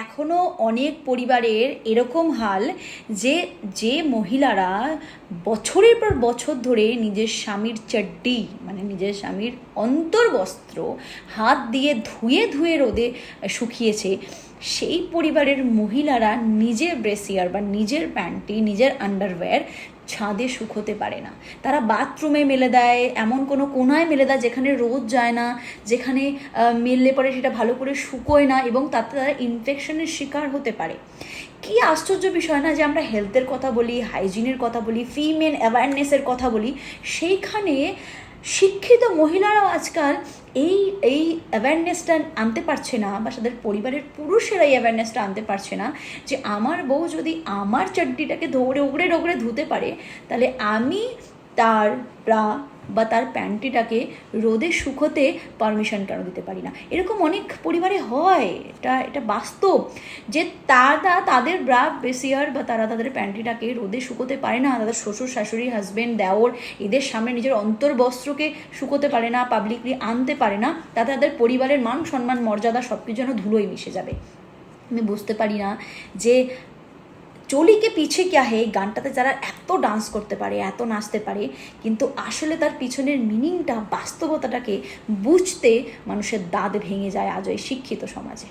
এখনও অনেক পরিবারের এরকম হাল যে মহিলারা বছরের পর বছর ধরে নিজের স্বামীর চাড্ডি মানে নিজের স্বামীর অন্তর্বস্ত্র হাত দিয়ে ধুয়ে ধুয়ে রোদে শুকিয়েছে, সেই পরিবারের মহিলারা নিজের ব্রেসিয়ার বা নিজের প্যান্টি নিজের আন্ডারওয়্যার ছাদে শুকোতে পারে না। তারা বাথরুমে মেলে দেয়, এমন কোনো কোনায় মেলে দেয় যেখানে রোদ যায় না, যেখানে মেললে পরে সেটা ভালো করে শুকোয় না এবং তাতে তারা ইনফেকশনের শিকার হতে পারে। কি আশ্চর্য বিষয় না যে আমরা হেলথের কথা বলি, হাইজিনের কথা বলি, ফিমেল অ্যাওয়ারনেসের কথা বলি, সেইখানে শিক্ষিত মহিলারাও আজকাল এই অ্যাওয়ারনেসটা আনতে পারছে না, বা তাদের পরিবারের পুরুষেরা এই অ্যাওয়ারনেসটা আনতে পারছে না যে আমার বউ যদি আমার চাড্ডিটাকে রগড়ে রগড়ে ধুতে পারে, তাহলে আমি তার ব্রা বা তার প্যান্টিটাকে রোদে শুকোতে পারমিশন কেন দিতে পারি না। এরকম অনেক পরিবারে হয়, এটা বাস্তব যে তাদের ব্রা ব্রেসিয়ার বা তারা তাদের প্যান্টিটাকে রোদে শুকোতে পারে না, তাদের শ্বশুর শাশুড়ি হাজব্যান্ড দেওর এদের সামনে নিজের অন্তর্বস্ত্রকে শুকোতে পারে না, পাবলিকলি আনতে পারে না, তাতে তাদের পরিবারের মান সম্মান মর্যাদা সব কিছু যেন ধুলোয় মিশে যাবে। আমি বুঝতে পারি না যে চলিকে পিছে ক্যা হে গানটাতে যারা এত ডান্স করতে পারে, এত নাচতে পারে, কিন্তু আসলে তার পিছনের মিনিংটা বাস্তবতাটাকে বুঝতে মানুষের দাঁত ভেঙে যায় আজও এই শিক্ষিত সমাজে।